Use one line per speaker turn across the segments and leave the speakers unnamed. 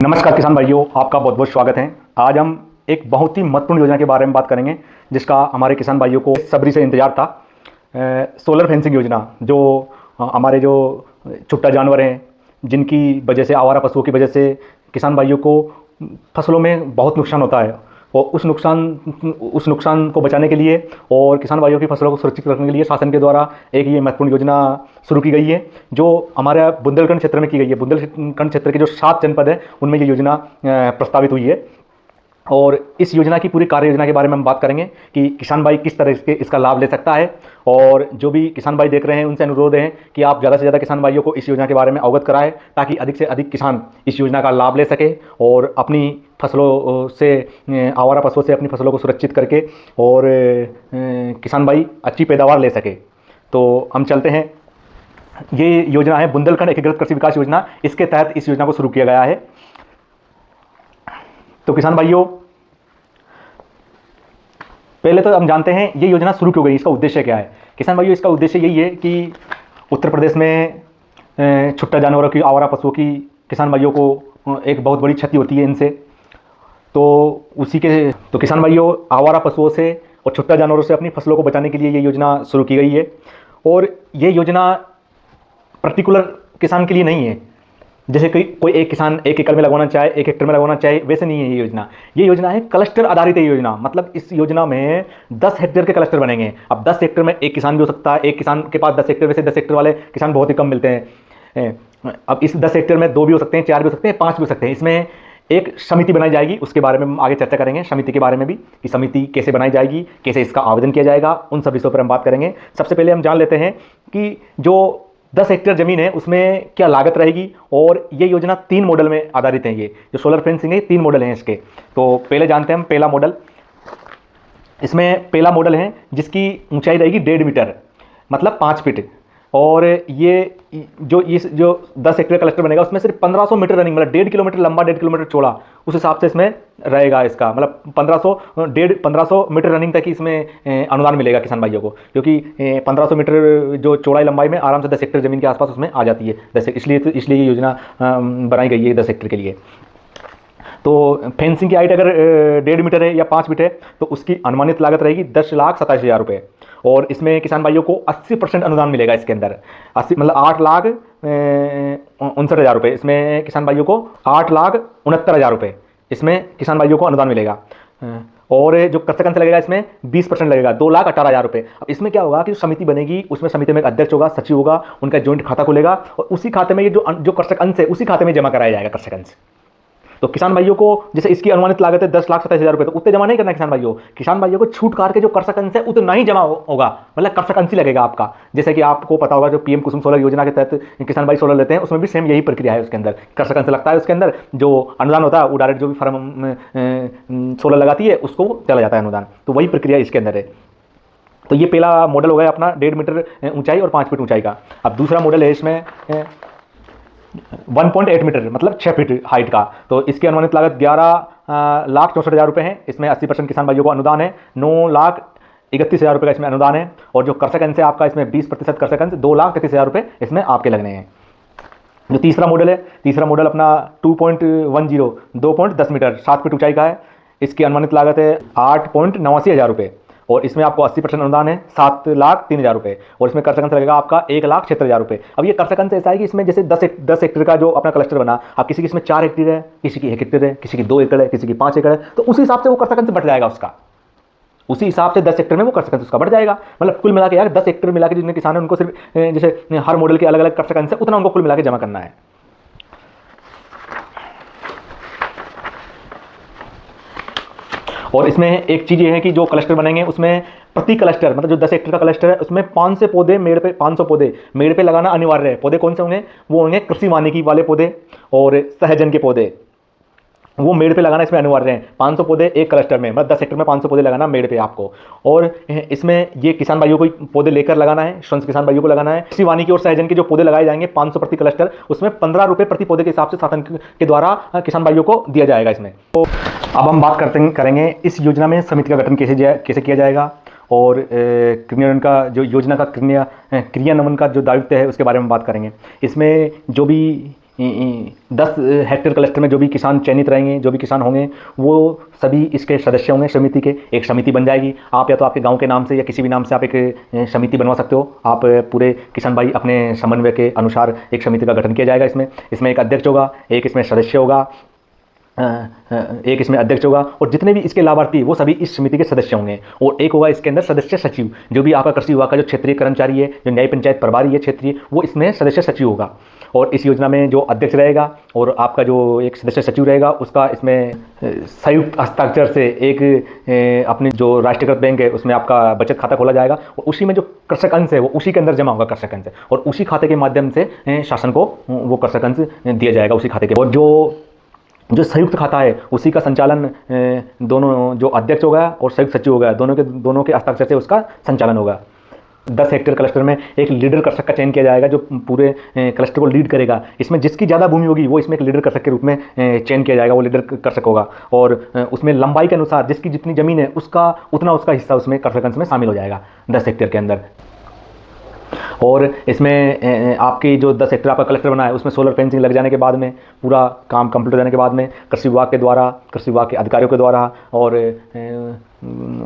नमस्कार किसान भाइयों, आपका बहुत बहुत स्वागत है। आज हम एक बहुत ही महत्वपूर्ण योजना के बारे में बात करेंगे जिसका हमारे किसान भाइयों को सब्री से इंतजार था। सोलर फेंसिंग योजना जो हमारे जो छुट्टा जानवर हैं, जिनकी वजह से, आवारा पशुओं की वजह से किसान भाइयों को फसलों में बहुत नुकसान होता है, और उस नुकसान को बचाने के लिए और किसान भाइयों की फसलों को सुरक्षित रखने के लिए शासन के द्वारा एक ये महत्वपूर्ण योजना शुरू की गई है, जो हमारे बुंदेलखंड क्षेत्र में की गई है। बुंदेलखंड क्षेत्र के जो 7 जनपद है उनमें ये योजना प्रस्तावित हुई है। और इस योजना की पूरी कार्य योजना के बारे में हम बात करेंगे कि किसान भाई किस तरह से इसका लाभ ले सकता है। और जो भी किसान भाई देख रहे हैं उनसे अनुरोध है कि आप ज़्यादा से ज़्यादा किसान भाइयों को इस योजना के बारे में अवगत कराएं, ताकि अधिक से अधिक किसान इस योजना का लाभ ले सके और अपनी फसलों से, आवारा पशुओं से अपनी फसलों को सुरक्षित करके और किसान भाई अच्छी पैदावार ले सके। तो हम चलते हैं। ये योजना है बुंदेलखंड एकीकृत कृषि विकास योजना। इसके तहत इस योजना को शुरू किया गया है। तो किसान भाइयों, पहले तो हम जानते हैं ये योजना शुरू क्यों गई, इसका उद्देश्य क्या है। किसान भाइयों, इसका उद्देश्य यही है कि उत्तर प्रदेश में छुट्टा जानवरों की, आवारा पशुओं की किसान भाइयों को एक बहुत बड़ी क्षति होती है इनसे। तो किसान भाइयों, आवारा पशुओं से और छुट्टा जानवरों से अपनी फसलों को बचाने के लिए ये योजना शुरू की गई है। और ये योजना पर्टिकुलर किसान के लिए नहीं है, जैसे कोई एक किसान 1 एकड़ में लगवाना चाहे, 1 हेक्टेयर में लगवाना चाहे, वैसे नहीं है ये योजना। ये योजना है क्लस्टर आधारित है योजना। मतलब इस योजना में 10 हेक्टेयर के क्लस्टर बनेंगे। अब 10 हेक्टेयर में एक किसान भी हो सकता है। एक किसान के पास 10 हेक्टेयर, वैसे 10 हेक्टेयर वाले किसान बहुत ही कम मिलते हैं। अब इस 10 हेक्टेयर में 2 भी हो सकते हैं, 4 भी हो सकते हैं, 5 भी हो सकते हैं। इसमें एक समिति बनाई जाएगी, उसके बारे में हम आगे चर्चा करेंगे। समिति के बारे में भी कि समिति कैसे बनाई जाएगी, कैसे इसका आवेदन किया जाएगा, उन सब विषयों पर हम बात करेंगे। सबसे पहले हम जान लेते हैं कि जो 10 हेक्टेयर ज़मीन है उसमें क्या लागत रहेगी। और ये योजना 3 मॉडल में आधारित है। ये जो सोलर फेंसिंग है, 3 मॉडल हैं इसके। तो पहले जानते हैं हम पहला मॉडल। इसमें पहला मॉडल है जिसकी ऊंचाई रहेगी 1.5 मीटर, मतलब 5 फीट। और ये जो 10 हेक्टेयर क्लस्टर बनेगा उसमें सिर्फ 1500 मीटर रनिंग, मतलब 1.5 किलोमीटर लंबा, 1.5 किलोमीटर चौड़ा, उस हिसाब से इसमें रहेगा इसका। मतलब 1500 मीटर रनिंग तक ही इसमें अनुदान मिलेगा किसान भाइयों को, क्योंकि 1500 मीटर जो चौड़ाई लंबाई में आराम से 10 हेक्टेयर ज़मीन के आसपास उसमें आ जाती है। इसलिए ये योजना बनाई गई है 10 हेक्टेयर के लिए। तो फेंसिंग की हाइट अगर 1.5 मीटर है या 5 फीट है तो उसकी अनुमानित लागत रहेगी 10,27,000 रुपये। और इसमें किसान भाइयों को 80% अनुदान मिलेगा इसके अंदर। 80 मतलब 8,59,000 रुपये। इसमें किसान भाइयों को 8,69,000 रुपये इसमें किसान भाइयों को अनुदान मिलेगा। और जो कृषक अंश लगेगा इसमें 20% लगेगा, 2,18,000 रुपये। अब इसमें क्या होगा कि समिति बनेगी, उसमें समिति में एक अध्यक्ष होगा, सचिव होगा, उनका जॉइंट खाता खुलेगा और उसी खाते में ये जो कृषक अंश है उसी खाते में जमा कराया जाएगा कृषक अंश। तो किसान भाइयों को, जैसे इसकी अनुमानित लागत है 10,27,000 रुपये, तो उतने जमा नहीं करना किसान भाइयों को छूट काट के जो कृषक अंश है उतना ही जमा होगा, मतलब कृषक अंश ही लगेगा आपका। जैसे कि आपको पता होगा जो पीएम कुसुम सोलर योजना के तहत किसान भाई सोलर लेते हैं, उसमें भी सेम यही प्रक्रिया है। उसके अंदर कृषक अंश लगता है, उसके अंदर जो अनुदान होता है वो डायरेक्ट जो भी फर्म सोलर लगाती है उसको चला जाता है अनुदान। तो वही प्रक्रिया इसके अंदर है। तो ये पहला मॉडल हो गया अपना 1.5 मीटर ऊंचाई और 5 फीट ऊंचाई का। अब दूसरा मॉडल है इसमें 1.8 मीटर, मतलब 6 फीट हाइट का। तो इसकी अनुमानित लागत 11,64,000 रुपये है। इसमें 80% किसान भाइयों को अनुदान है। 9,31,000 रुपये का इसमें अनुदान है। और जो कृषक अंश है आपका, इसमें 20% कृषक अंश, 2,33,000 रुपये इसमें आपके लगने हैं। जो तीसरा मॉडल है, तीसरा मॉडल अपना 2.10, 2.10 मीटर, 7 फीट ऊंचाई का है। इसकी अनुमानित लागत है 8,89,000 रुपये। और इसमें आपको 80% अनुदान है, 7,03,000 रुपये। और इसमें कृषक अंश लगेगा आपका 1,76,000 रुपये। अब ये कृषक अंश ऐसा है कि इसमें जैसे 10 हेक्टेयर का जो अपना क्लस्टर बना, अब किसी की इसमें 4 हेक्टेयर है, किसी की 1 हेक्टेयर है, किसी की 2 एकड़ है, किसी की 5 एकड़ है, तो उसी हिसाब से वो कृषक अंश बढ़ जाएगा उसका। उसी हिसाब से 10 हेक्टेयर में वो कृषक अंश उसका बढ़ जाएगा। मतलब कुल मिला के यार 10 हेक्टेयर मिला के जितने किसान है उनको सिर्फ जैसे हर मॉडल के अलग अलग कृषक अंश है उतना उनको कुल मिला के जमा करना है। और इसमें एक चीज़ ये है कि जो क्लस्टर बनेंगे उसमें प्रति क्लस्टर, मतलब जो 10 हेक्टेयर का क्लस्टर है उसमें 500 पौधे मेड़ पे लगाना अनिवार्य है। पौधे कौन से होंगे? वो होंगे कृषि वानिकी वाले पौधे और सहजन के पौधे, वो मेड़ पे लगाना इसमें अनिवार्य है। 500 पौधे एक क्लस्टर में, मतलब 10 हेक्टेयर में 500 पौधे लगाना मेड़ पे आपको। और इसमें ये किसान भाइयों को पौधे लेकर लगाना है, स्वयं किसान भाइयों को लगाना है। कृषि वानिकी और सहजन के जो पौधे लगाए जाएंगे 500 प्रति क्लस्टर, उसमें 15 रुपये प्रति पौधे के हिसाब से शासन के द्वारा किसान भाइयों को दिया जाएगा इसमें। तो अब हम बात करेंगे इस योजना में समिति का गठन कैसे किया जाएगा और क्रियान्वयन का, जो योजना का क्रियान्वयन का जो दायित्व है उसके बारे में बात करेंगे। इसमें जो भी 10 हेक्टेयर क्लस्टर में जो भी किसान चयनित रहेंगे, जो भी किसान होंगे, वो सभी इसके सदस्य होंगे समिति के। एक समिति बन जाएगी। आप या तो आपके गांव के नाम से या किसी भी नाम से आप एक समिति बनवा सकते हो। आप पूरे किसान भाई अपने समन्वय के अनुसार एक समिति का गठन किया जाएगा। इसमें एक अध्यक्ष होगा, एक इसमें सदस्य होगा, एक इसमें अध्यक्ष होगा, और जितने भी इसके लाभार्थी वो सभी इस समिति के सदस्य होंगे। और एक होगा इसके अंदर सदस्य सचिव, जो भी आपका कृषि विभाग का जो क्षेत्रीय कर्मचारी है, जो न्याय पंचायत प्रभारी है क्षेत्रीय, वो इसमें सदस्य सचिव होगा। और इस योजना में जो अध्यक्ष रहेगा और आपका जो एक सदस्य सचिव रहेगा, उसका इसमें संयुक्त हस्ताक्षर से एक अपनी जो राष्ट्रीयकृत बैंक है उसमें आपका बचत खाता खोला जाएगा, और उसी में जो कृषक अंश है वो उसी के अंदर जमा होगा कृषक अंश, और उसी खाते के माध्यम से शासन को वो कृषक अंश दिया जाएगा उसी खाते के। और जो संयुक्त खाता है उसी का संचालन दोनों जो अध्यक्ष होगा और संयुक्त सचिव होगा, दोनों के हस्ताक्षर से उसका संचालन होगा। 10 हेक्टेयर क्लस्टर में एक लीडर कृषक का चयन किया जाएगा जो पूरे क्लस्टर को लीड करेगा। इसमें जिसकी ज़्यादा भूमि होगी वो इसमें एक लीडर कृषक के रूप में चयन किया जाएगा, वो लीडर कृषक होगा। और उसमें लंबाई के अनुसार जिसकी जितनी ज़मीन है उसका हिस्सा उसमें कृषक अंश में शामिल हो जाएगा 10 हेक्टेयर के अंदर। और इसमें आपकी जो 10 हेक्टेयर आपका क्लस्टर बना है उसमें सोलर फेंसिंग लग जाने के बाद में, पूरा काम कंप्लीट हो जाने के बाद में, कृषि विभाग के द्वारा, कृषि विभाग के अधिकारियों के द्वारा और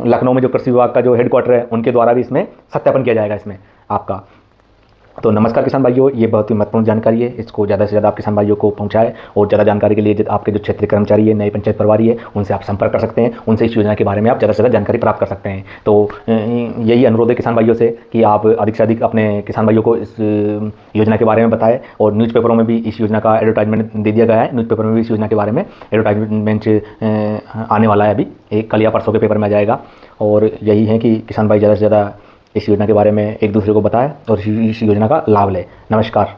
लखनऊ में जो कृषि विभाग का जो हेडक्वार्टर है उनके द्वारा भी इसमें सत्यापन किया जाएगा इसमें आपका। तो नमस्कार किसान भाइयों, ये बहुत ही महत्वपूर्ण जानकारी है, इसको ज़्यादा से ज़्यादा आप किसान भाइयों को पहुंचाएं। और ज़्यादा जानकारी के लिए आपके जो क्षेत्रीय कर्मचारी है, नई पंचायत प्रभारी है, उनसे आप संपर्क कर सकते हैं, उनसे इस योजना के बारे में आप ज़्यादा से ज़्यादा जानकारी प्राप्त कर सकते हैं। तो यही अनुरोध है किसान भाइयों से कि आप अधिक से अधिक अपने किसान भाइयों को इस योजना के बारे में बताएं। और न्यूज़पेपरों में भी इस योजना का एडवर्टाइजमेंट दे दिया गया है, न्यूज़पेपर में भी इस योजना के बारे में एडवर्टाइजमेंट आने वाला है, अभी कल या परसों के पेपर में आ जाएगा। और यही है कि किसान भाई ज़्यादा से ज़्यादा इस योजना के बारे में एक दूसरे को बताएं और इस योजना का लाभ लें। नमस्कार।